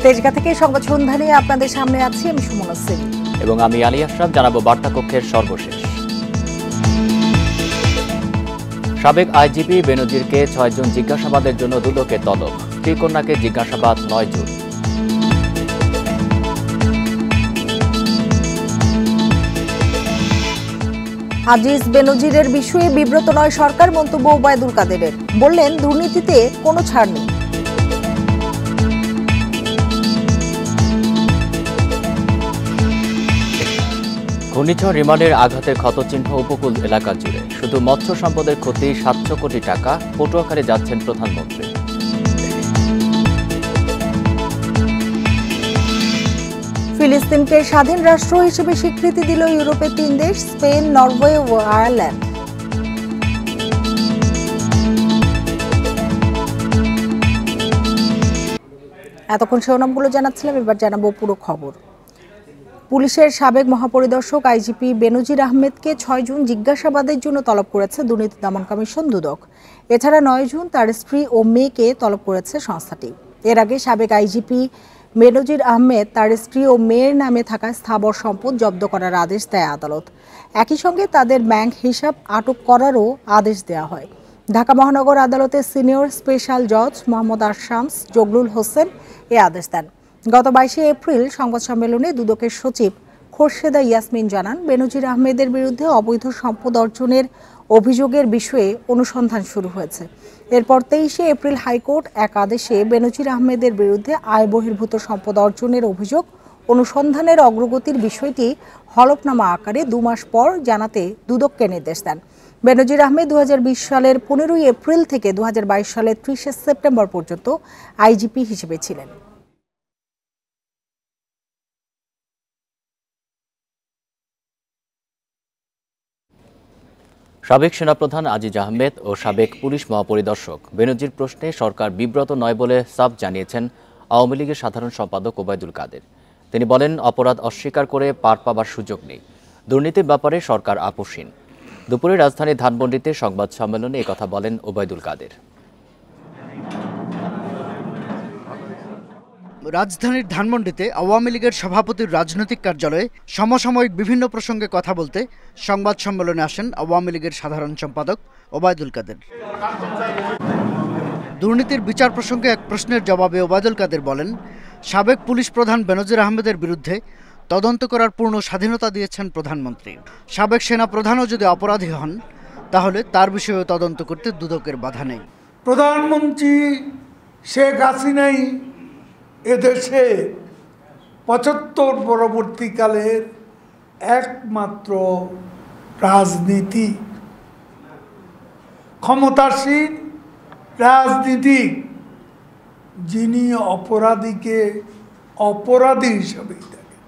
তেজগাঁ থেকে সংবাদ সন্ধ্যা নিয়ে আপনাদের সামনে আছি আমি সুমনা সিং এবং আমি আলী আশরাফ। জানাবো বার্তা কক্ষের সর্বশেষ। সাবেক আইজিপি বেনজিরকে ৬ জন জিজ্ঞাসাবাদের জন্য দুদকের তলব। স্ত্রী কন্যাকে জিজ্ঞাসাবাদ ৯ জুন। আজিজ বেনজিরের বিষয়ে বিব্রত নয় সরকার, মন্তব্য ওবায়দুল কাদেরের। বললেন, দুর্নীতিতে কোনো ছাড় নেই। ঘূর্ণিঝড় রিমালের আঘাতের ক্ষতচিহ্ন উপকূল এলাকা জুড়ে। শুধু মৎস্য সম্পদের ক্ষতি ৭০০ কোটি টাকা। পটুয়াখালী যাচ্ছেন প্রধানমন্ত্রী। ফিলিস্তিনকে স্বাধীন রাষ্ট্র হিসেবে স্বীকৃতি দিল ইউরোপের ৩ দেশ, স্পেন, নরওয়ে ও আয়ারল্যান্ড। এতক্ষণ শিরোনামগুলো জানাচ্ছিলাম, এবার জানাবো পুরো খবর। পুলিশের সাবেক মহাপরিদর্শক আইজিপি বেনজির আহমেদকে ৬ জুন জিজ্ঞাসাবাদের জন্য তলব করেছে দুর্নীতি দমন কমিশন দুদক। এছাড়া ৯ জুন তার স্ত্রী ও মেয়েকে তলব করেছে সংস্থাটি। এর আগে সাবেক আইজিপি বেনজির আহমেদ তার স্ত্রী ও মেয়ের নামে থাকা স্থাবর সম্পদ জব্দ করার আদেশ দেয় আদালত। একই সঙ্গে তাদের ব্যাংক হিসাব আটক করারও আদেশ দেওয়া হয়। ঢাকা মহানগর আদালতের সিনিয়র স্পেশাল জজ মোহাম্মদ আরশামস জগলুল হোসেন এ আদেশ দেন। গত ২২ এপ্রিল সংবাদ সম্মেলনে দুদকের সচিব খোরশেদা ইয়াসমিন জানান, বেনজির আহমেদের বিরুদ্ধে অবৈধ সম্পদ অর্জনের অভিযোগের বিষয়ে অনুসন্ধান শুরু হয়েছে। এরপর ২৩ এপ্রিল হাইকোর্ট এক আদেশে বেনজির আহমেদের বিরুদ্ধে আয় বহির্ভূত সম্পদ অর্জনের অভিযোগ অনুসন্ধানের অগ্রগতির বিষয়টি হলফনামা আকারে ২ মাস পর জানাতে দুদককে নির্দেশ দেন। বেনজির আহমেদ ২০২০ সালের ১৫ এপ্রিল থেকে ২০২২ সালের ৩০ সেপ্টেম্বর পর্যন্ত আইজিপি হিসেবে ছিলেন। সাবেক সেনাপ্রধান আজিজ আহমেদ ও সাবেক পুলিশ মহাপরিদর্শক বেনজির প্রশ্নে সরকার বিব্রত নয় বলে সাফ জানিয়েছেন আওয়ামী লীগের সাধারণ সম্পাদক ওবায়দুল কাদের। তিনি বলেন, অপরাধ অস্বীকার করে পার পাবার সুযোগ নেই। দুর্নীতির ব্যাপারে সরকার আপোষহীন। দুপুরে রাজধানীর ধানমন্ডিতে সংবাদ সম্মেলনে একথা বলেন ওবায়দুল কাদের। রাজধানীর ধানমন্ডিতে আওয়ামী লীগের সভাপতির রাজনৈতিক কার্যালয়ে সমসাময়িক বিভিন্ন প্রসঙ্গে কথা বলতে সংবাদ সম্মেলনে আসেন আওয়ামী লীগের সাধারণ সম্পাদক ওবায়দুল কাদের। দুর্নীতির বিচার প্রসঙ্গে এক প্রশ্নের জবাবে ওবায়দুল কাদের বলেন, সাবেক পুলিশ প্রধান বেনজির আহমেদের বিরুদ্ধে তদন্ত করার পূর্ণ স্বাধীনতা দিয়েছেন প্রধানমন্ত্রী। সাবেক সেনা প্রধানও যদি অপরাধী হন তাহলে তার বিষয়ে তদন্ত করতে দুদকের বাধা নেই। প্রধানমন্ত্রী শেখ হাসিনাই এদেশে ৭৫ পরবর্তীকালের একমাত্র রাজনীতি ক্ষমতাসীন রাজনীতিক যিনি অপরাধীকে অপরাধী হিসাবেই দেখেন।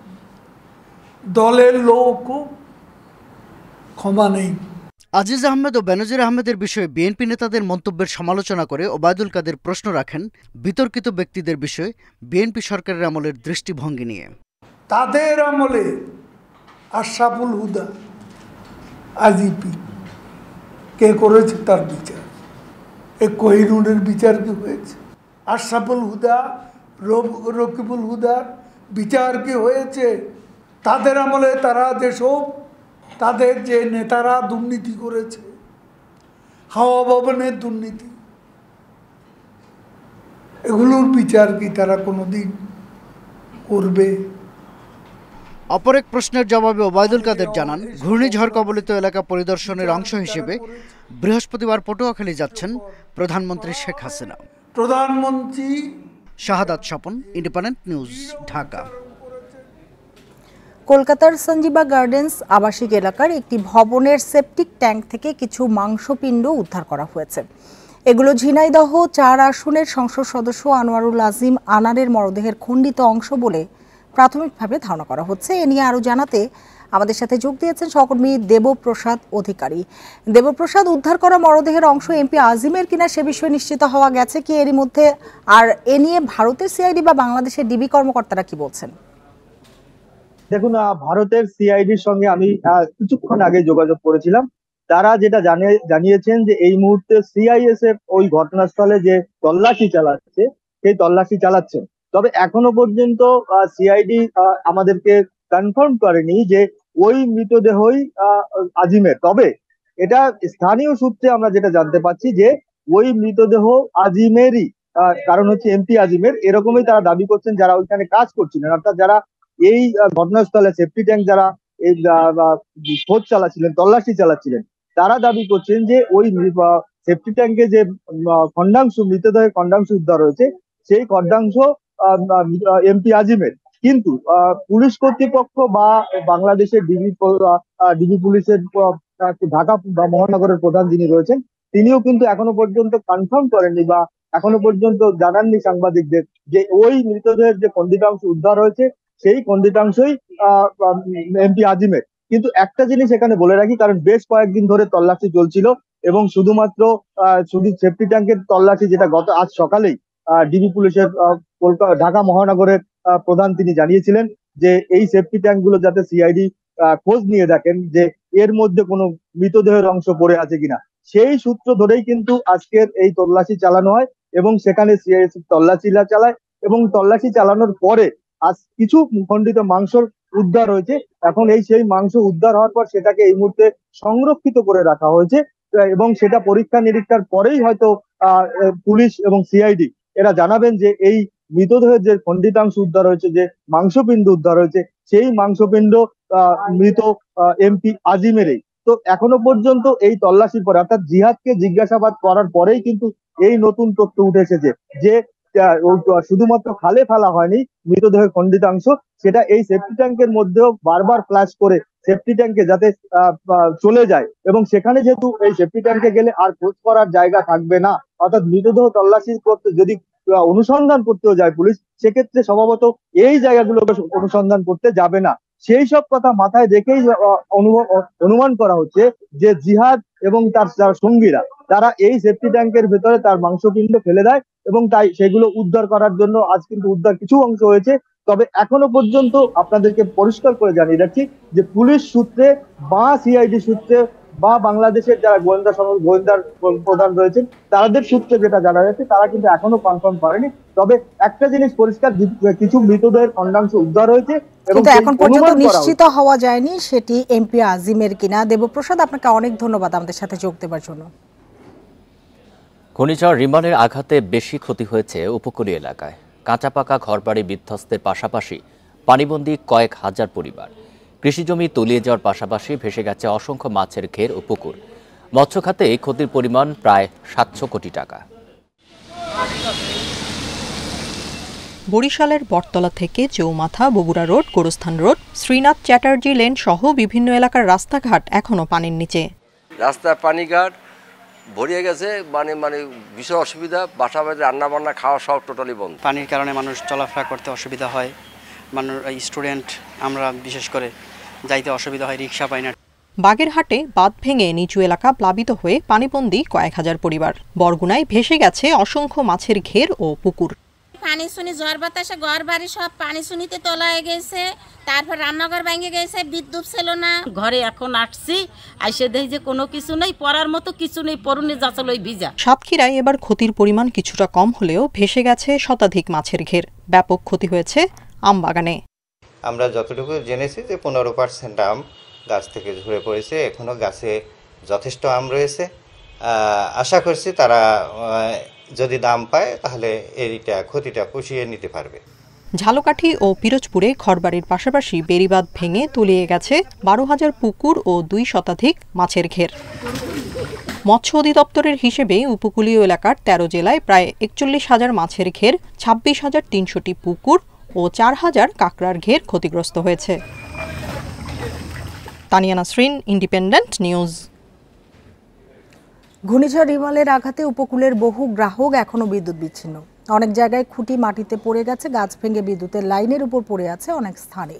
দলের লোকও ক্ষমা নেই। আজিজ আহমেদ ও বেনজির আহমেদের বিষয়ে বিএনপি নেতাদের মন্তব্যের সমালোচনা করে ওবায়দুল কাদের প্রশ্ন রাখেন বিতর্কিত ব্যক্তিদের বিষয়ে বিএনপি সরকারের আমলের দৃষ্টিভঙ্গি নিয়ে। তাদের আমলে আশরাফুল হুদা আইজিপি কে করেছে তার বিচার? কোহিনুরের বিচার কি হয়েছে? আশরাফুল হুদা রকিবুল হুদার বিচার কি হয়েছে? তাদের আমলে তারা যেসব তাদের যে নেতারা দুর্নীতি করেছে, হাওয়া ভবনের দুর্নীতি, এগুলোর বিচার কি তারা কোনোদিন করবে? অপর এক প্রশ্নের জবাবে ওবায়দুল কাদের জানান, ঘূর্ণিঝড় কবলিত এলাকা পরিদর্শনের অংশ হিসেবে বৃহস্পতিবার পটুয়াখালী যাচ্ছেন প্রধানমন্ত্রী শেখ হাসিনা। প্রধানমন্ত্রী শাহাদাত স্বপন, ইন্ডিপেন্ডেন্ট নিউজ, ঢাকা। কলকাতার সঞ্জীবা গার্ডেন্স আবাসিক এলাকার একটি ভবনের সেপটিক ট্যাঙ্ক থেকে কিছু মাংসপিণ্ড উদ্ধার করা হয়েছে। এগুলো ঝিনাইদহ ৪ আসনের সংসদ সদস্য আনোয়ারুল আজিম আনারের মরদেহের খণ্ডিত অংশ বলে প্রাথমিকভাবে ধারণা করা হচ্ছে। এ নিয়ে আরও জানাতে আমাদের সাথে যোগ দিয়েছেন সহকর্মী দেবপ্রসাদ অধিকারী। দেবপ্রসাদ, উদ্ধার করা মরদেহের অংশ এমপি আজিমের কিনা সে বিষয়ে নিশ্চিত হওয়া গেছে কি এরই মধ্যে? আর এ নিয়ে ভারতের সিআইডি বা বাংলাদেশের ডিবি কর্মকর্তারা কি বলছেন? দেখুন, ভারতের সিআইডির সঙ্গে আমি কিছুক্ষণ আগে যোগাযোগ করেছিলাম। তারা যেটা জানিয়েছেন যে এই মুহূর্তে সিআইএসএফ ওই ঘটনাস্থলে যে তল্লাশি চালাচ্ছে সেই তল্লাশি চালাচ্ছেন। তবে এখনো পর্যন্ত সিআইডি আমাদেরকে কনফার্ম করেনি যে ওই মৃতদেহই আজিমের। তবে এটা স্থানীয় সূত্রে আমরা যেটা জানতে পারছি যে ওই মৃতদেহ আজিমেরই, কারণ হচ্ছে এমপি আজিমের, এরকমই তারা দাবি করছেন যারা ওইখানে কাজ করছিলেন, অর্থাৎ যারা এই ঘটনাস্থলে সেফটি ট্যাঙ্ক যারা এই খোঁজ চালাচ্ছিলেন, তল্লাশি চালাচ্ছিলেন, তারা দাবি করছেন যে ওই সেফটি ট্যাঙ্কে যে খণ্ডাংশ, মৃতদেহের খণ্ডাংশ উদ্ধার হয়েছে, সেই খণ্ডাংশ এমপি আজিমের। কিন্তু পুলিশ কর্তৃপক্ষ বা বাংলাদেশের ডিবি পুলিশের ঢাকা বা মহানগরের প্রধান যিনি রয়েছেন, তিনিও কিন্তু এখনো পর্যন্ত কনফার্ম করেননি বা এখনো পর্যন্ত জানাননি সাংবাদিকদের যে ওই মৃতদেহের যে খণ্ডিতাংশ উদ্ধার হয়েছে সেই খণ্ডিতাংশই এমপি আজিমের। কিন্তু একটা জিনিস এখানে বলে রাখি, কারণ বেশ কয়েকদিন ধরে তল্লাশি চলছিল এবং শুধুমাত্র শুধু সেফটি ট্যাঙ্কের তল্লাশি, যেটা আজ সকালেই ডিবি পুলিশের ঢাকা মহানগরের প্রধান তিনি জানিয়েছিলেন যে এই সেফটি ট্যাঙ্ক গুলো যাতে সিআইডি খোঁজ নিয়ে দেখেন যে এর মধ্যে কোনো মৃতদেহের অংশ পড়ে আছে কিনা। সেই সূত্র ধরেই কিন্তু আজকের এই তল্লাশি চালানো হয় এবং সেখানে সিআইডি তল্লাশি চালায় এবং তল্লাশি চালানোর পরে আজ কিছু খণ্ডিত মাংসর উদ্ধার হয়েছে। এখন সেই মাংস উদ্ধার হওয়ার পর সেটাকে এই মুহূর্তে সংরক্ষিত করে রাখা হয়েছে এবং সেটা পরীক্ষা নিরীক্ষার পরেই হয়তো পুলিশ এবং সিআইডি এরা জানাবেন যে এই মৃতদেহের যে খণ্ডিতাংশ উদ্ধার হয়েছে, যে মাংসপিণ্ড উদ্ধার হয়েছে, সেই মাংসপিণ্ড মৃত এমপি আজিমেরই। তো এখনো পর্যন্ত এই তল্লাশির পরে, অর্থাৎ জিহাদকে জিজ্ঞাসাবাদ করার পরেই কিন্তু এই নতুন তথ্য উঠে এসেছে যে শুধুমাত্র খালে ফেলা হয়নি মৃতদেহের খণ্ডিতাংশ, সেটা এই সেফটি ট্যাঙ্কের মধ্যেও বারবার ফ্ল্যাশ করে সেফটি ট্যাঙ্কে যাতে চলে যায় এবং সেখানে যেহেতু এই সেফটি ট্যাঙ্কে গেলে আর খোঁজ করার জায়গা থাকবে না, অর্থাৎ মৃতদেহ তল্লাশি করতে যদি অনুসন্ধান করতেও যায় পুলিশ, সেক্ষেত্রে সম্ভবত এই জায়গাগুলোকে অনুসন্ধান করতে যাবে না। সেই সব কথা মাথায় রেখেই অনুমান করা হচ্ছে যে জিহাদ এবং তার যারা সঙ্গীরা তারা এই সেফটি ট্যাঙ্কের ভেতরে তার মাংসপিণ্ড ফেলে দেয় এবং তাই সেগুলো উদ্ধার করার জন্য আজ কিন্তু উদ্ধার কিছু অংশ হয়েছে। তবে এখনো পর্যন্ত আপনাদেরকে পরিষ্কার করে জানিয়ে রাখছি যে পুলিশ সূত্রে বা সিআইডি সূত্রে বা বাংলাদেশের যারা গোয়েন্দার প্রধান রয়েছেন তাদের সূত্রে যেটা জানা যাচ্ছে, তারা কিন্তু এখনো কনফার্ম করেনি। তবে একটা জিনিস পরিষ্কার, কিছু মৃতদেহের খণ্ডাংশ উদ্ধার হয়েছে এবং এখন পর্যন্ত নিশ্চিত হওয়া যায়নি সেটি এমপি আজিমের কিনা। দেবপ্রসাদ, আপনাকে অনেক ধন্যবাদ আমাদের সাথে যোগ দেওয়ার জন্য। ঘূর্ণিঝড় রিমনের আঘাতে বেশি ক্ষতি হয়েছে উপকূলীয় এলাকায়। কাঁচা পাকা ঘরবাড়ি বিধ্বস্তের পাশাপাশি পানিবন্দী কয়েক হাজার পরিবার। কৃষিজমি তলিয়ে যাওয়ার পাশাপাশি ভেসে গেছে অসংখ্য মাছের ঘের ও পুকুর। মৎস্য খাতে ক্ষতির পরিমাণ প্রায় 700 কোটি টাকা। বরিশালের বটতলা থেকে Chowmatha, Bogura road, Gorosthan road, Srinath Chatterjee lane সহ বিভিন্ন এলাকার রাস্তাঘাট এখনো পানির নিচে। রাস্তার পানিঘাট ভরিয়ে গেছে, মানে ভীষণ অসুবিধা। বাসা বাড়িতে রান্না বান্না খাওয়া সব টোটালি বন্ধ। পানির কারণে মানুষ চলাফেরা করতে অসুবিধা হয়, মানুষ স্টুডেন্ট আমরা বিশেষ করে যাইতে অসুবিধা হয়, রিক্সা পাই না। বাগেরহাটে বাঁধ ভেঙে নিচু এলাকা প্লাবিত হয়ে পানিবন্দী কয়েক হাজার পরিবার। বরগুনায় ভেসে গেছে অসংখ্য মাছের ঘের ও পুকুর। পানি শুনি ঝড় বাতাসে ঘর বাড়ি সব পানি শুনিতে তোলা হয়ে গেছে, তারপর রান্নাঘর ভেঙে গেছে, বিদ্যুৎ ছিল না। ঘরে এখন আসছি, আইসে দেখি যে কোনো কিছু নেই, পড়ার মতো কিছু নেই, পরনে যাচ্ছিল ওই ভিজা। সাতক্ষীরায় এবার ক্ষতির পরিমাণ কিছুটা কম হলেও ভেসে গেছে শতাধিক মাছের ঘের। ব্যাপক ক্ষতি হয়েছে আম বাগানে। আমরা যতটুকু জেনেছি যে 15% আম গাছ থেকে ঝরে পড়েছে। এখনো গাছে যথেষ্ট আম রয়েছে। আশা করছি তারা যদি দাম পায় তাহলে এইটা ক্ষতিটা পুষিয়ে নিতে পারবে। ঝালকাঠি ও পিরোজপুরে ঘরবাড়ির পাশাপাশি বেড়িবাঁধ ভেঙে তলিয়ে গেছে 12,000 পুকুর ও 2 শতাধিক মাছের ঘের। মৎস্য অধিদপ্তরের হিসেবে উপকূলীয় এলাকার 13 জেলায় প্রায় 41,000 মাছের ঘের, 26,300টি পুকুর ও 4,000 কাঁকড়ার ঘের ক্ষতিগ্রস্ত হয়েছে। Tania Nasrin, independent news. ঘূর্ণিঝড় রিমলের আঘাতে উপকূলের বহু গ্রাহক এখনো বিদ্যুৎ বিচ্ছিন্ন। অনেক জায়গায় খুঁটি মাটিতে পড়ে গেছে, গাছ ভেঙে বিদ্যুতের লাইনের উপর পড়ে আছে অনেক স্থানে।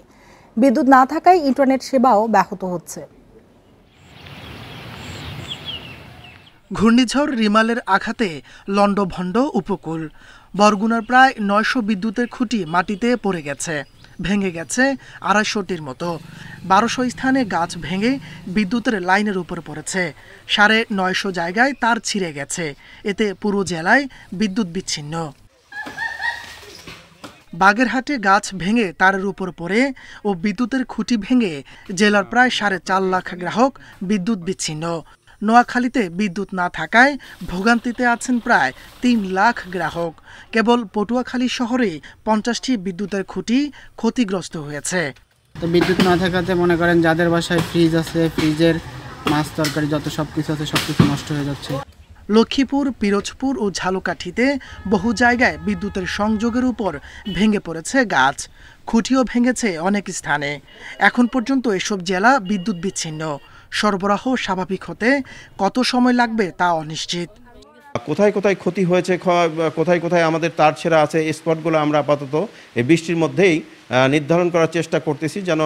বিদ্যুৎ না থাকায় ইন্টারনেট সেবাও ব্যাহত হচ্ছে। ঘূর্ণিঝড় রিমালের আঘাতে লণ্ডভণ্ড উপকূল। বরগুনার প্রায় 900 বিদ্যুতের খুঁটি মাটিতে পড়ে গেছে, ভেঙে গেছে 250টির মতো। 1200 স্থানে গাছ ভেঙে বিদ্যুতের লাইনের উপর পড়েছে। 950 জায়গায় তার ছিঁড়ে গেছে। এতে পুরো জেলায় বিদ্যুৎ বিচ্ছিন্ন। বাগেরহাটে গাছ ভেঙে তারের উপর পড়ে ও বিদ্যুতের খুঁটি ভেঙে জেলার প্রায় 4.5 লাখ গ্রাহক বিদ্যুৎ বিচ্ছিন্ন। নোয়াখালীতে বিদ্যুৎ না থাকায় ভোগান্তিতে আছেন প্রায় 3 লাখ গ্রাহক। কেবল পটুয়াখালী শহরে 50টি বিদ্যুতের খুঁটি ক্ষতিগ্রস্ত হয়েছে। তো বিদ্যুৎ না থাকাতে মনে করেন যাদের বাসায় ফ্রিজ আছে, ফ্রিজের মাছ তরকারি যত সবকিছু আছে সবকিছু নষ্ট হয়ে যাচ্ছে। লক্ষ্মীপুর, পিরোজপুর ও ঝালকাঠিতে বহু জায়গায় বিদ্যুতের সংযোগের উপর ভেঙে পড়েছে গাছ, খুঁটিও ভেঙেছে অনেক স্থানে। এখন পর্যন্ত এসব জেলা বিদ্যুৎ বিচ্ছিন্ন। সরবরাহ স্বাভাবিক হতে কত সময় লাগবে তা অনিশ্চিত। কোথায় কোথায় ক্ষতি হয়েছে, কোথায় কোথায় আমাদের তার ছেঁড়া আছে, এই স্পটগুলো আমরা আপাতত এই বৃষ্টির মধ্যেই নির্ধারণ করার চেষ্টা করতেছি, যেন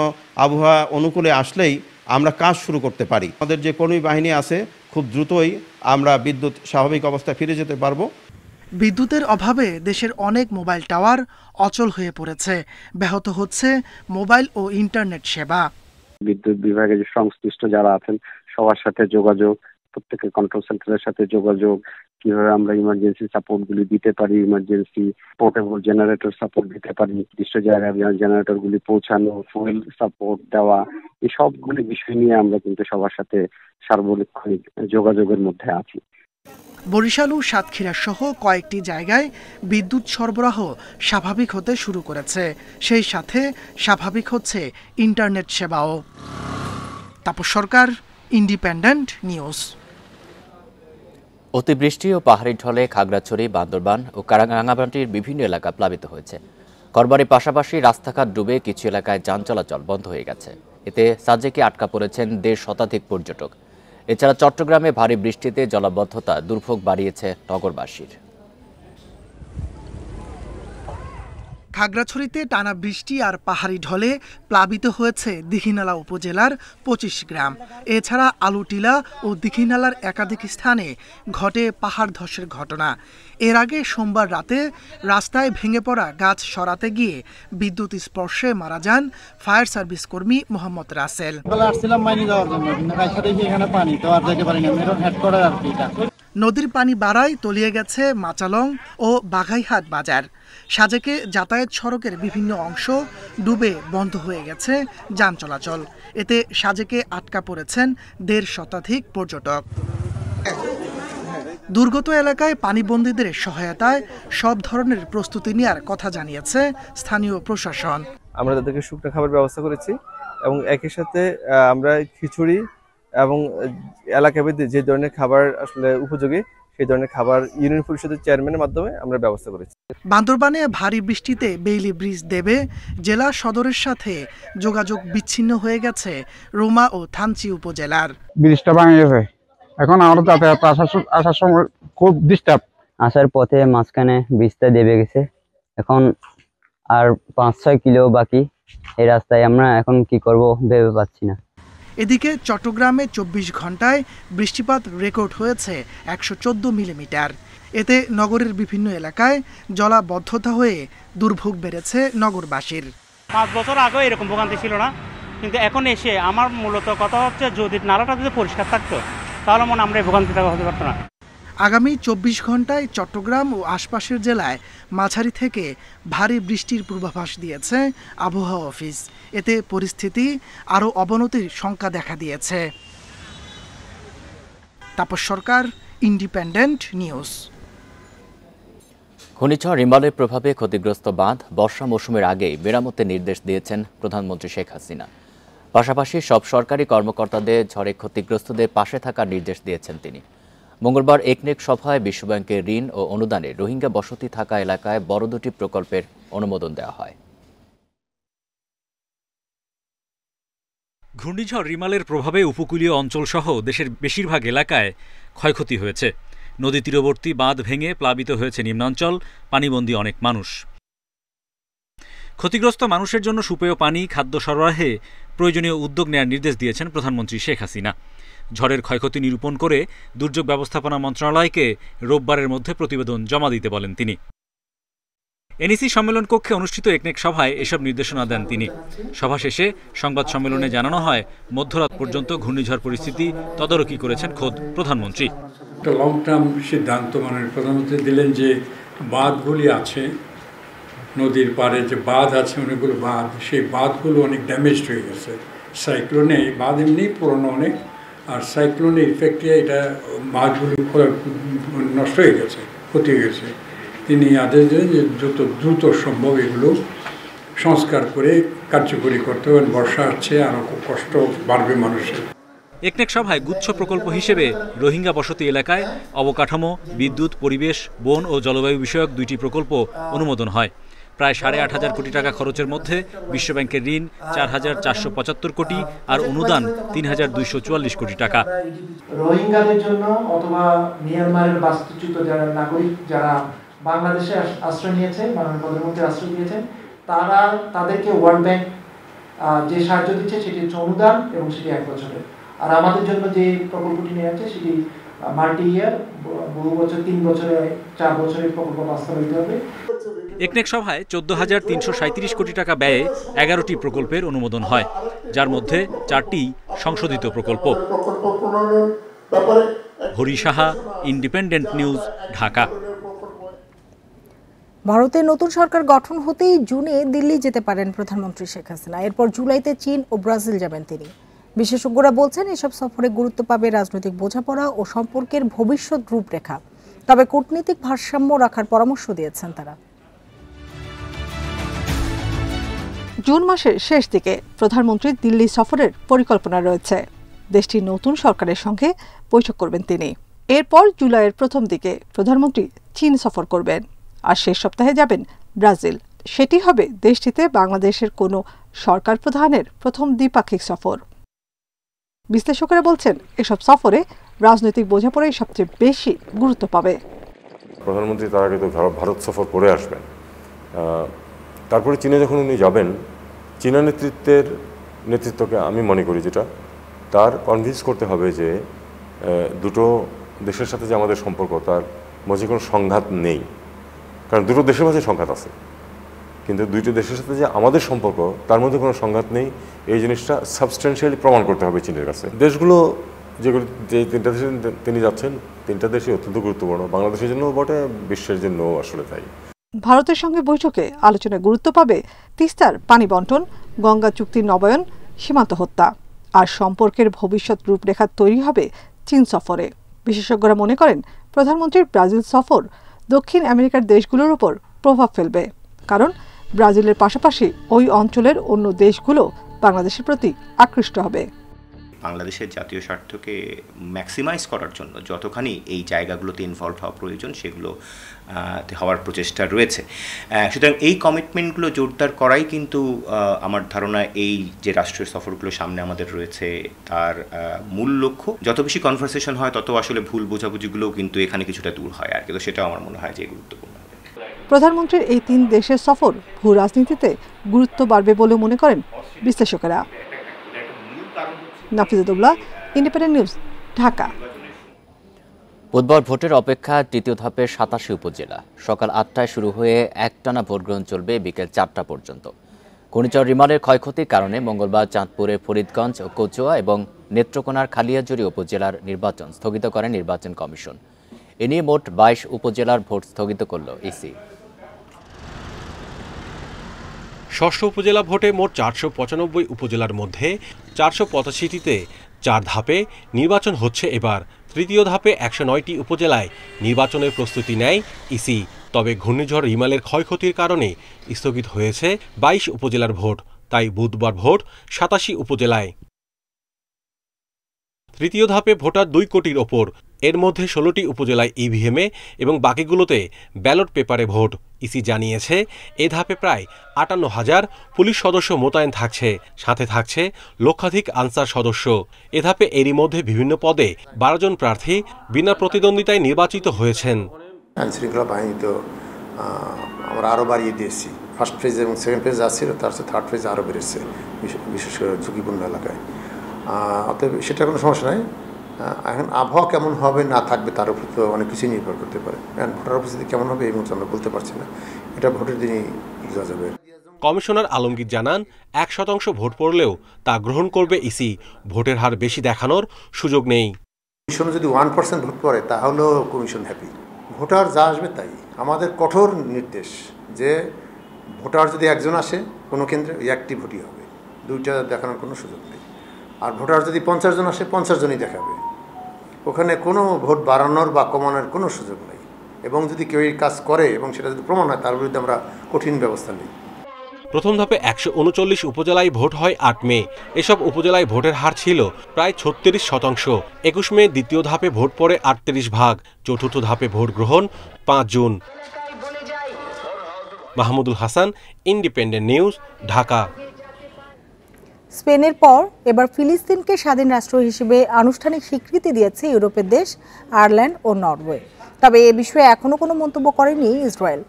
আবহাওয়া অনুকূলে আসলেই আমরা কাজ শুরু করতে পারি। আমাদের যে কর্মী বাহিনী আছে খুব দ্রুতই আমরা বিদ্যুৎ স্বাভাবিক অবস্থায় ফিরে যেতে পারবো। বিদ্যুতের অভাবে দেশের অনেক মোবাইল টাওয়ার অচল হয়ে পড়েছে, ব্যাহত হচ্ছে মোবাইল ও ইন্টারনেট সেবা। বিদ্যুৎ বিভাগে যে সংশ্লিষ্ট যারা আছেন সবার সাথে যোগাযোগ, প্রত্যেকের কন্ট্রোল সেন্টারের সাথে যোগাযোগ, কিভাবে আমরা ইমার্জেন্সি সাপোর্টগুলি দিতে পারি, ইমার্জেন্সি পোর্টেবল জেনারেটর সাপোর্ট দিতে পারি, নির্দিষ্ট জায়গায় জেনারেটরগুলি পৌঁছানো, ফুয়েল সাপোর্ট দেওয়া, এই সবগুলি বিষয় নিয়ে আমরা কিন্তু সবার সাথে সার্বক্ষণিক যোগাযোগের মধ্যে আছি। বরিশাল ও সাতক্ষীরা সহ কয়েকটি জায়গায় বিদ্যুৎ সরবরাহ স্বাভাবিক হতে শুরু করেছে, সেই সাথে স্বাভাবিক হচ্ছে ইন্টারনেট সেবাও। তাপস সরকার, ইন্ডিপেন্ডেন্ট নিউজ। অতিবৃষ্টি ও পাহাড়ি ঢলে খাগড়াছড়ি, বান্দরবান ও রাঙ্গামাটির বিভিন্ন এলাকা প্লাবিত হয়েছে। ঘরবাড়ির পাশাপাশি রাস্তাঘাট ডুবে কিছু এলাকায় যান চলাচল বন্ধ হয়ে গেছে। এতে সাজেকে আটকা পড়েছেন 1.5 শতাধিক পর্যটক। এছাড়া চট্টগ্রামে ভারী বৃষ্টিতে জলাবদ্ধতা দুর্ভোগ বাড়িয়েছে নগরবাসীর। খাগড়াছড়িতে টানা বৃষ্টি আর পাহাড়ি ঢলে প্লাবিত হয়েছে দীঘিনালা উপজেলার 25 গ্রাম। এছাড়া আলুটিলা ও দীঘিনালার একাধিক স্থানে ঘটে পাহাড় ধসের ঘটনা। এর আগে সোমবার রাতে রাস্তায় ভেঙে পড়া গাছ সরাতে গিয়ে বিদ্যুৎ স্পর্শে মারা যান ফায়ার সার্ভিস কর্মী মোহাম্মদ রাসেল। নদীর পানি বাড়ায় তলিয়ে গেছে মাচালং ও বাঘাইহাট বাজার। সাজেকে যাতায়াত সড়কের বিভিন্ন অংশ ডুবে বন্ধ হয়ে গেছে যান চলাচল। এতে সাজেকে আটকা পড়েছেন 1.5 শতাধিক পর্যটক। দুর্গত এলাকায় পানিবন্দীদের সহায়তায় সব ধরনের প্রস্তুতি নেওয়ার কথা জানিয়েছে স্থানীয় প্রশাসন। আমরা তাদেরকে শুকনো খাবার ব্যবস্থা করেছি এবং একই সাথে আমরা খিচুড়ি এবং এলাকাভেদে যে ধরনের খাবার আসলে উপযোগী সেই ধরনের খাবার ইউনিয়ন পরিষদের চেয়ারম্যানের মাধ্যমে আমরা ব্যবস্থা করেছি। বান্দরবানে ভারী বৃষ্টিতে বেইলি ব্রিজ দেবে জেলা সদরের সাথে যোগাযোগ বিচ্ছিন্ন হয়ে গেছে রোমা ও থানচি উপজেলার। ব্রিজটা ভেঙে গেছে, এখন আমরা যাতায়াত আসার সময় খুব ডিস্টার্ব। আসার পথে মাঝখানে ব্রিজটা দেবে গেছে, এখন আর 5-6 কিলো বাকি। এই রাস্তায় আমরা এখন কি করব ভেবে পাচ্ছি না। এদিকে চট্টগ্রামে 24 ঘন্টায় বৃষ্টিপাত রেকর্ড হয়েছে 114 মিলিমিটার। এতে নগরের বিভিন্ন এলাকায় জলাবদ্ধতা হয়ে দুর্ভোগ বেড়েছে নগরবাসীর। 5 বছর আগে এরকম ভোগান্তি ছিল না, কিন্তু এখন এসে আমার মূলত কথা হচ্ছে যদি নালাটা যদি পরিষ্কার থাকতো তাহলে মনে আমরা এই ভোগান্তিটা হতে পারতো না। আগামী 24 ঘন্টায় চট্টগ্রাম ও আশপাশের জেলায় মাঝারি থেকে ভারী বৃষ্টির পূর্বাভাস দিয়েছে আবহাওয়া অফিস। এতে পরিস্থিতি আরও অবনতির শঙ্কা দেখা দিয়েছে। তাপস সরকার, ইন্ডিপেন্ডেন্ট নিউজ। ঘূর্ণিঝড় রিমালের প্রভাবে ক্ষতিগ্রস্ত বাঁধ বর্ষা মৌসুমের আগেই মেরামতের নির্দেশ দিয়েছেন প্রধানমন্ত্রী শেখ হাসিনা। পাশাপাশি সব সরকারি কর্মকর্তাদের ঝড়ে ক্ষতিগ্রস্তদের পাশে থাকার নির্দেশ দিয়েছেন তিনি। মঙ্গলবার একনেক সভায় বিশ্বব্যাংকের ঋণ ও অনুদানে রোহিঙ্গা বসতি থাকা এলাকায় বড় 2টি প্রকল্পের অনুমোদন দেওয়া হয়। ঘূর্ণিঝড় রিমালের প্রভাবে উপকূলীয় অঞ্চলসহ দেশের বেশিরভাগ এলাকায় ক্ষয়ক্ষতি হয়েছে। নদী তীরবর্তী বাঁধ ভেঙে প্লাবিত হয়েছে নিম্নাঞ্চল, পানিবন্দী অনেক মানুষ। ক্ষতিগ্রস্ত মানুষের জন্য সুপেয় পানি, খাদ্য সরবরাহে প্রয়োজনীয় উদ্যোগ নেওয়ার নির্দেশ দিয়েছেন প্রধানমন্ত্রী শেখ হাসিনা। ঝড়ের ক্ষয়ক্ষতি নিরূপণ করে দুর্যোগ ব্যবস্থাপনা মন্ত্রণালয়কে রোববারের মধ্যে প্রতিবেদন জমা দিতে বলেন তিনি। এনইসি সম্মেলন কক্ষে অনুষ্ঠিত একনেক সভায় এসব নির্দেশনা দেন তিনি। সভা শেষে সংবাদ সম্মেলনে জানানো হয়, মধ্যরাত পর্যন্ত ঘূর্ণিঝড় পরিস্থিতি তদারকি করেছেন খোদ প্রধানমন্ত্রী। একটা লং টার্ম সিদ্ধান্ত প্রধানমন্ত্রী দিলেন যে বাঁধগুলি আছে নদীর পাড়ে যে বাঁধ আছে অনেকগুলো বাঁধ, সেই বাঁধগুলো অনেক ড্যামেজড হয়ে গেছে সাইক্লোনে। বাঁধ এমনি পুরনো অনেক, আর সাইক্লোনের ইফেক্টে এটা বাঁধগুলো নষ্ট হয়ে গেছে, ক্ষতি হয়ে গেছে। তিনি আদেশ দেন যে যত দ্রুত সম্ভব এগুলো সংস্কার করে কার্যকরী করতে হবে। বর্ষা আসছে, আরও কষ্ট বাড়বে মানুষের। একনেক সভায় গুচ্ছ প্রকল্প হিসেবে রোহিঙ্গা বসতি এলাকায় অবকাঠামো, বিদ্যুৎ, পরিবেশ, বন ও জলবায়ু বিষয়ক 2টি প্রকল্প অনুমোদন হয়। প্রায় 8,500 কোটি টাকা খরচের মধ্যে বিশ্বব্যাংকের ঋণ 4,475 কোটি আর অনুদান 3,244 কোটি টাকা। রোহিঙ্গাদের জন্য অথবা মিয়ানমারের বাস্তুচ্যুত যারা নাগরিক যারা বাংলাদেশে আশ্রয় নিয়েছে, মাননীয় প্রধানমন্ত্রী আশ্রয় দিয়েছেন, তাদেরকে ওয়ার্ল্ড ব্যাংক যে সাহায্য দিচ্ছে সেটি হচ্ছে অনুদান এবং সেটি 1 বছরের। আর আমাদের জন্য যে প্রকল্পটি নিয়ে আছে সেটি মাল্টি ইয়ার, বহু বছর, 3 বছরে 4 বছরের প্রকল্প বাস্তবায়িত হবে। একনেক সভায় 14,337 কোটি টাকা ব্যয়ে 11টি প্রকল্পের অনুমোদন হয়, যার মধ্যে 4টি সংশোধিত প্রকল্প। Hari Saha, independent news, Dhaka. ভারতের নতুন সরকার গঠন হতেই জুনে দিল্লি যেতে পারেন প্রধানমন্ত্রী শেখ হাসিনা। এরপর জুলাইতে চীন ও ব্রাজিল যাবেন তিনি। বিশেষজ্ঞরা বলছেন এসব সফরে গুরুত্ব পাবে রাজনৈতিক বোঝাপড়া ও সম্পর্কের ভবিষ্যৎ রূপরেখা। তবে কূটনীতিক ভারসাম্য রাখার পরামর্শ দিয়েছেন তারা। জুন মাসের শেষ দিকে প্রধানমন্ত্রীর দিল্লি সফরের পরিকল্পনা রয়েছে। দেশটির নতুন সরকারের সঙ্গে বৈঠক করবেন তিনি। এরপর জুলাইয়ের প্রথম দিকে প্রধানমন্ত্রী চীন সফর করবেন, আর শেষ সপ্তাহে যাবেন ব্রাজিল। সেটি হবে দেশটিতে বাংলাদেশের কোনো সরকার প্রধানের প্রথম দ্বিপাক্ষিক সফর। বিশ্লেষকেরা বলছেন এসব সফরে রাজনৈতিক বোঝাপড়াই সবচেয়ে বেশি গুরুত্ব পাবে। প্রধানমন্ত্রী তার আগে তো ভারত সফর করে আসবেন, তারপরে চীনে যখন উনি যাবেন, চীনা নেতৃত্বকে আমি মনে করি যেটা তার কনভিন্স করতে হবে যে দুটো দেশের সাথে যে আমাদের সম্পর্ক তার মাঝে কোনো সংঘাত নেই। কারণ দুটো দেশের মাঝে সংঘাত আছে, কিন্তু দুইটো দেশের সাথে যে আমাদের সম্পর্ক তার মধ্যে কোনো সংঘাত নেই, এই জিনিসটা সাবস্টেন্সিয়ালি প্রমাণ করতে হবে চীনের কাছে। দেশগুলো যেগুলো যে 3টা দেশে তিনি যাচ্ছেন, 3টা দেশই অত্যন্ত গুরুত্বপূর্ণ, বাংলাদেশের জন্য বটে, বিশ্বের জন্য আসলে তাই। ভারতের সঙ্গে বৈঠকে আলোচনায় গুরুত্ব পাবে তিস্তার পানি বন্টন, গঙ্গা চুক্তির নবায়ন, সীমান্ত হত্যা আর সম্পর্কের ভবিষ্যৎ রূপরেখা তৈরি হবে চীন সফরে। বিশেষজ্ঞরা মনে করেন প্রধানমন্ত্রীর ব্রাজিল সফর দক্ষিণ আমেরিকার দেশগুলোর উপর প্রভাব ফেলবে, কারণ ব্রাজিলের পাশাপাশি ওই অঞ্চলের অন্য দেশগুলো বাংলাদেশের প্রতি আকৃষ্ট হবে। বাংলাদেশের জাতীয় স্বার্থকে ম্যাক্সিমাইজ করার জন্য যতখানি এই জায়গাগুলোতে ইনভলভ হওয়া প্রয়োজন সেগুলো হওয়ার প্রচেষ্টা রয়েছে। সুতরাং এই কমিটমেন্টগুলো জোরদার করাই কিন্তু আমার ধারণা এই যে রাষ্ট্রীয় সফরগুলো সামনে আমাদের রয়েছে তার মূল লক্ষ্য। যত বেশি কনভারসেশন হয় তত আসলে ভুল বোঝাবুঝিগুলোও কিন্তু এখানে কিছুটা দূর হয় আর কি, তো সেটাও আমার মনে হয় যে গুরুত্বপূর্ণ। প্রধানমন্ত্রীর এই 3 দেশের সফর ভূ রাজনীতিতে গুরুত্ব বাড়বে বলে মনে করেন বিশ্লেষকেরা। নাফিজুদ্দৌলা, ইন্ডিপেন্ডেন্ট নিউজ, ঢাকা। বুধবার ভোটের অপেক্ষা তৃতীয় ধাপের 87 উপজেলা। সকাল 8টায় শুরু হয়ে একটানা ভোট গ্রহণ চলবে বিকেল 4টা পর্যন্ত। ঘূর্ণিঝড় রিমালের ক্ষয়ক্ষতির কারণে মঙ্গলবার চাঁদপুরের ফরিদগঞ্জ, কচুয়া এবং নেত্রকোনার খালিয়াজুড়ি উপজেলার নির্বাচন স্থগিত করে নির্বাচন কমিশন। এ নিয়ে মোট 22 উপজেলার ভোট স্থগিত করল ইসি। ষষ্ঠ উপজেলা ভোটে মোট 495 উপজেলার মধ্যে 485টিতে 4 ধাপে নির্বাচন হচ্ছে এবার। তৃতীয় ধাপে 109টি উপজেলায় নির্বাচনের প্রস্তুতি নেয় ইসি। তবে ঘূর্ণিঝড় রিমালের ক্ষয়ক্ষতির কারণে স্থগিত হয়েছে 22 উপজেলার ভোট, তাই বুধবার ভোট 87 উপজেলায়। তৃতীয় ধাপে ভোটার 2 কোটির ওপর, এর মধ্যে 16টি উপজেলায় ইভিএমে এবং বাকিগুলোতে ব্যালট পেপারে ভোট। ইসি জানিয়েছে এ ধাপে প্রায় 58,000 পুলিশ সদস্য মোতায়েন থাকছে, সাথে থাকছে লক্ষাধিক আনসার সদস্য। এ ধাপে এরই মধ্যে বিভিন্ন পদে 12 জন প্রার্থী বিনা প্রতিদ্বন্দ্বিতায় নির্বাচিত হয়েছেন। আইনশৃঙ্খলা বাহিনী তো আমরা আরও বাড়িয়ে দিয়েছি। ফার্স্ট ফেজ এবং সেকেন্ড ফেজ আসছিল, তার সাথে থার্ড ফেজ আরও বেড়েছে, বিশেষ করে ঝুঁকিপূর্ণ এলাকায়। অতএব সেটা কোনো সমস্যা নাই। এখন আবহাওয়া কেমন হবে না থাকবে তার উপর তো অনেক কিছুই নির্ভর করতে পারে। ভোটার উপস্থিতি কেমন হবে এই মুহূর্তে আমরা বলতে পারছি না, এটা ভোটের দিনই বোঝা যাবে। কমিশনার আলমগীর জানান 1% ভোট পড়লেও তা গ্রহণ করবে ইসি। ভোটের হার বেশি দেখানোর সুযোগ নেই। কমিশনে যদি 1% ভোট পড়ে তাহলেও কমিশন হ্যাপি। ভোটার যা আসবে তাই। আমাদের কঠোর নির্দেশ যে ভোটার যদি একজন আসে কোনো কেন্দ্রে ওই একটি ভোটই হবে, দুইটা দেখানোর কোনো সুযোগ নেই। আর ভোটার যদি 50 জন আসে 50 জনই দেখাবে, ওখানে কোনো ভোট বাড়ানোর বা কমানোর কোনো সুযোগ নেই। এবং যদি কেউ এই কাজ করে এবং সেটা যদি প্রমাণ হয়, তার বিরুদ্ধে আমরা কঠিন ব্যবস্থা নিই। প্রথম ধাপে 139 উপজেলায় ভোট হয় 8 মে। এসব উপজেলায় ভোটের হার ছিল প্রায় 36%। 21 মে দ্বিতীয় ধাপে ভোট পড়ে 38 ভাগ। চতুর্থ ধাপে ভোট গ্রহণ 5 June. Mahmudul Hasan, independent news, Dhaka. স্পেনের পর এবার ফিলিস্তিনকে স্বাধীন রাষ্ট্র হিসেবে আনুষ্ঠানিক স্বীকৃতি দিয়েছে ইউরোপের দেশ আয়ারল্যান্ড ও নরওয়ে। তবে এ বিষয়ে এখনো কোনো মন্তব্য করেনি ইসরায়েল।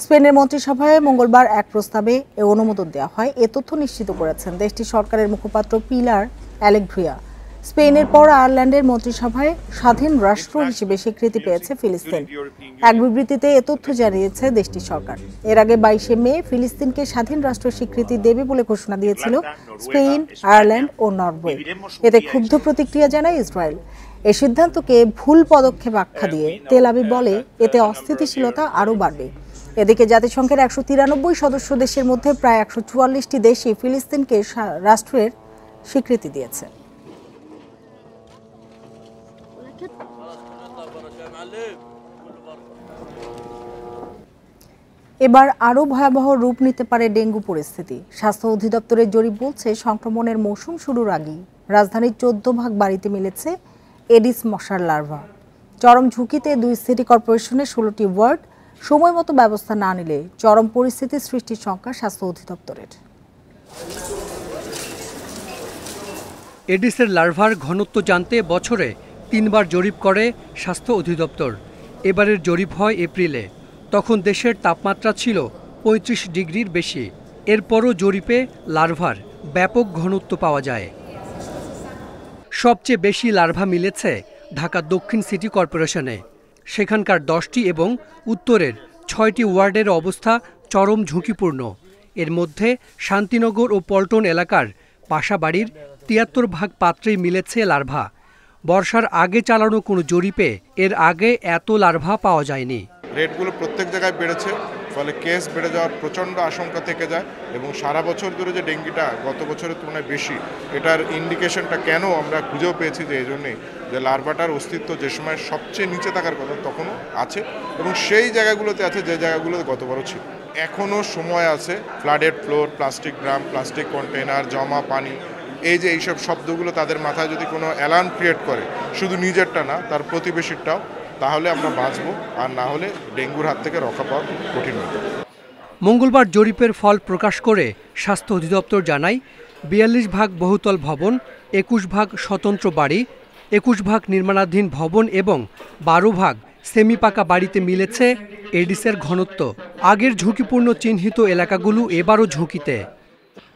স্পেনের মন্ত্রিসভায় মঙ্গলবার এক প্রস্তাবে এ অনুমোদন দেওয়া হয়। এ তথ্য নিশ্চিত করেছেন দেশটির সরকারের মুখপাত্র পিলার অ্যালেগ্রিয়া। স্পেনের পর আয়ারল্যান্ডের মন্ত্রিসভায় স্বাধীন রাষ্ট্র হিসেবে স্বীকৃতি পেয়েছে ফিলিস্তিন। এক বিবৃতিতে এ তথ্য জানিয়েছে দেশটির সরকার। এর আগে 22 মে ফিলিস্তিনকে স্বাধীন রাষ্ট্র স্বীকৃতি দেবে বলে ঘোষণা দিয়েছিল স্পেন, আয়ারল্যান্ড ও নরওয়ে। এতে ক্ষুব্ধ প্রতিক্রিয়া জানায় ইসরায়েল। এই সিদ্ধান্তকে ভুল পদক্ষেপ আখ্যা দিয়ে তেল আবিব বলে এতে অস্থিতিশীলতা আরও বাড়বে। এদিকে জাতিসংঘের 193 সদস্য দেশের মধ্যে প্রায় 144টি দেশই ফিলিস্তিনকে রাষ্ট্রের স্বীকৃতি দিয়েছে। এবার আরও ভয়াবহ রূপ নিতে পারে ডেঙ্গু পরিস্থিতি। স্বাস্থ্য অধিদপ্তরের জরিপ বলছে সংক্রমণের মৌসুম শুরুর আগেই রাজধানীর 14 ভাগ বাড়িতে মিলেছে এডিস মশার লার্ভা। চরম ঝুঁকিতে 2 সিটি কর্পোরেশনের 16টি ওয়ার্ড। সময় মতো ব্যবস্থা না নিলে চরম পরিস্থিতি সৃষ্টির শঙ্কা স্বাস্থ্য অধিদপ্তরের। এডিসের লার্ভার ঘনত্ব জানতে বছরে 3 বার জরিপ করে স্বাস্থ্য অধিদপ্তর। এবারের জরিপ হয় এপ্রিলে। তখন দেশের তাপমাত্রা ছিল 35 ডিগ্রির বেশি। এরপরও জরিপে লার্ভার ব্যাপক ঘনত্ব পাওয়া যায়। সবচেয়ে বেশি লার্ভা মিলেছে ঢাকা দক্ষিণ সিটি কর্পোরেশনে। সেখানকার 10টি এবং উত্তরের 6টি ওয়ার্ডের অবস্থা চরম ঝুঁকিপূর্ণ। এর মধ্যে শান্তিনগর ও পল্টন এলাকার বাসাবাড়ির 73 ভাগ পাত্রেই মিলেছে লার্ভা। বর্ষার আগে চালানো কোনো জরিপে এর আগে এত লার্ভা পাওয়া যায়নি। রেটগুলো প্রত্যেক জায়গায় বেড়েছে, ফলে কেস বেড়ে যাওয়ার প্রচণ্ড আশঙ্কা থেকে যায়। এবং সারা বছর ধরে যে ডেঙ্গিটা গত বছরের তুলনায় বেশি, এটার ইন্ডিকেশনটা কেন আমরা খুঁজেও পেয়েছি যে এই জন্যেই যে লার্ভাটার অস্তিত্ব যে সময় সবচেয়ে নিচে থাকার কথা তখনও আছে, এবং সেই জায়গাগুলোতে আছে যে জায়গাগুলোতে গতবারও ছিল। এখনও সময় আছে। Flooded floor, plastic drum, plastic container, জমা পানি, এই যে এইসব শব্দগুলো তাদের মাথায় যদি কোনো অ্যালার্ম ক্রিয়েট করে, শুধু নিজেরটা না তার প্রতিবেশীরটাও, তাহলে আমরা বাঁচব। আর না হলে ডেঙ্গুর হাত থেকে রক্ষা পাওয়া কঠিন হয়ে যাবে। মঙ্গলবার জরিপের ফল প্রকাশ করে স্বাস্থ্য অধিদপ্তর জানায় 42 ভাগ বহুতল ভবন, 21 ভাগ স্বতন্ত্র বাড়ি, 21 ভাগ নির্মাণাধীন ভবন এবং 12 ভাগ সেমি পাকা বাড়িতে মিলেছে এডিসের ঘনত্ব। আগের ঝুঁকিপূর্ণ চিহ্নিত এলাকাগুলো এবারও ঝুঁকিতে।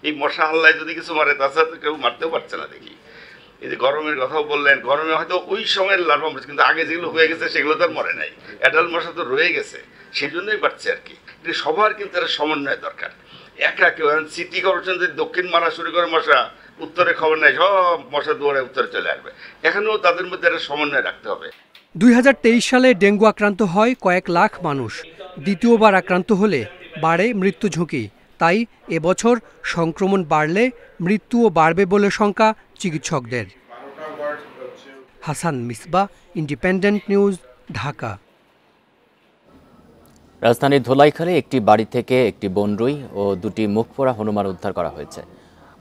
এই মশা হাল্লায় যদি কিছু মারে, তাছাড়া তো কেউ মারতেও পারছে না। দেখি এই যে গরমের কথাও বললেন, গরমে হয়তো ওই সময়ের লার্ভা মরছে, কিন্তু আগে যেগুলো হয়ে গেছে সেগুলো তো আর মরে নাই। অ্যাডাল্ট মশা তো রয়ে গেছে, সেই জন্যই বাড়ছে আর কি। সবার কিন্তু একটা সমন্বয় দরকার। একা কেউ সিটি কর্পোরেশন যদি দক্ষিণ মারা শুরু করে মশা, উত্তরে খবর নেই, সব মশা দুয়ারে উত্তরে চলে আসবে। এখানেও তাদের মধ্যে একটা সমন্বয় রাখতে হবে। 2023 সালে ডেঙ্গু আক্রান্ত হয় কয়েক লাখ মানুষ। দ্বিতীয়বার আক্রান্ত হলে বাড়ে মৃত্যু ঝুঁকি। তাই এবছর সংক্রমণ বাড়লে মৃত্যুও বাড়বে বলে শঙ্কা চিকিৎসকদের। Hasan Misbah, independent news, Dhaka. রাজধানীর ধোলাইখালে একটি বাড়ি থেকে একটি বনরুই ও 2টি মুখপোড়া হনুমান উদ্ধার করা হয়েছে।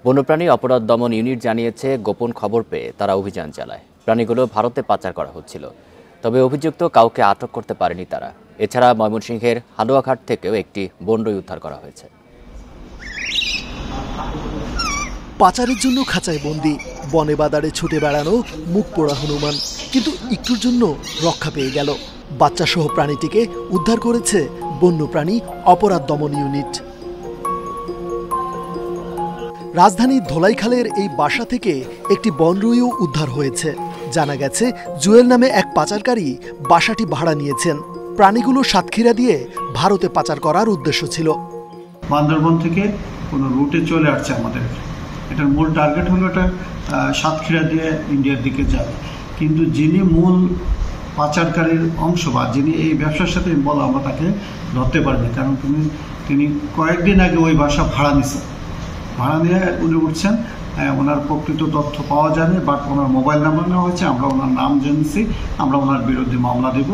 বন্যপ্রাণী অপরাধ দমন ইউনিট জানিয়েছে, গোপন খবর পেয়ে তারা অভিযান চালায়। প্রাণীগুলো ভারতে পাচার করা হচ্ছিল, তবে অভিযুক্ত কাউকে আটক করতে পারেনি তারা। এছাড়া ময়মনসিংহের হালুয়াঘাট থেকেও একটি বনরুই উদ্ধার করা হয়েছে। পাচারের জন্য খাঁচায় বন্দি, বনে বাদারে ছুটে বেড়ানো মুখ পোড়া হনুমান, কিন্তু একটুর জন্য রক্ষা পেয়ে গেল। বাচ্চা সহ প্রাণীটিকে উদ্ধার করেছে বন্যপ্রাণী অপরাধ দমন ইউনিট। রাজধানীর ধোলাইখালের এই বাসা থেকে একটি বনরুইও উদ্ধার হয়েছে। জানা গেছে, জুয়েল নামে এক পাচারকারী বাসাটি ভাড়া নিয়েছেন। প্রাণীগুলো সাতক্ষীরা দিয়ে ভারতে পাচার করার উদ্দেশ্য ছিল। বান্দরবন থেকে কোনো রুটে চলে আসছে আমাদের। এটার মূল টার্গেট হলো এটা সাতক্ষীরা দিয়ে ইন্ডিয়ার দিকে যাবে, কিন্তু যিনি মূল পাচারকারীর অংশ বা যিনি এই ব্যবসার সাথে ইনভলভ আমরা তাকে ধরতে পারিনি, কারণ তিনি কয়েকদিন আগে ওই বাসা ভাড়া নিছেন, ভাড়া নিয়ে উনি উঠছেন। ওনার প্রকৃত তথ্য পাওয়া যায়নি, বাট ওনার মোবাইল নাম্বার নেওয়া হয়েছে, আমরা ওনার নাম জেনেছি, আমরা ওনার বিরুদ্ধে মামলা দেব।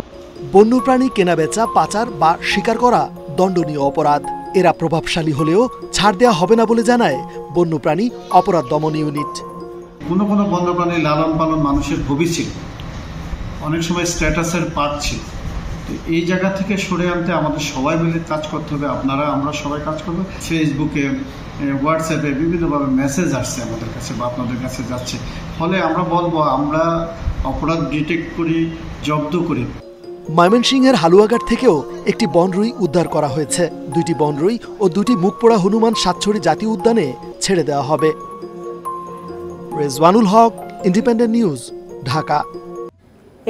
বন্যপ্রাণী কেনাবেচা, পাচার বা শিকার করা দণ্ডনীয় অপরাধ। এরা প্রভাবশালী হলেও ছাড় দেওয়া হবে না বলে জানায় বন্যপ্রাণী অপরাধ দমন ইউনিট। কোনো বন্যপ্রাণী লালন পালন মানুষের হবি ছিল, অনেক সময় স্ট্যাটাসের পার্ট ছিল। তো এই জায়গা থেকে সরে আনতে আমাদের সবাই মিলে কাজ করতে হবে। আমরা সবাই কাজ করবো। ফেসবুকে, হোয়াটসঅ্যাপে বিভিন্নভাবে মেসেজ আসছে আমাদের কাছে বা আপনাদের কাছে যাচ্ছে, ফলে আমরা বলবো আমরা অপরাধ ডিটেক্ট করি, জব্দ করি। ময়মনসিংহের হালুয়াঘাট থেকেও একটি বনরুই উদ্ধার করা হয়েছে। 2টি বনরুই ও 2টি মুখপোড়া হনুমান সাতছড়ি জাতীয় উদ্যানে ছেড়ে দেওয়া হবে। রেজওয়ানুল হক, ইন্ডিপেন্ডেন্ট নিউজ, ঢাকা।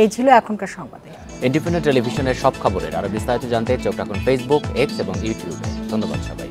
এই ছিল এখনকার সংবাদে। ইন্ডিপেন্ডেন্ট টেলিভিশনের সব খবরের আরো বিস্তারিত জানতে চোখ রাখুন ফেসবুক, এক্স এবং ইউটিউবে। ধন্যবাদ সবাই।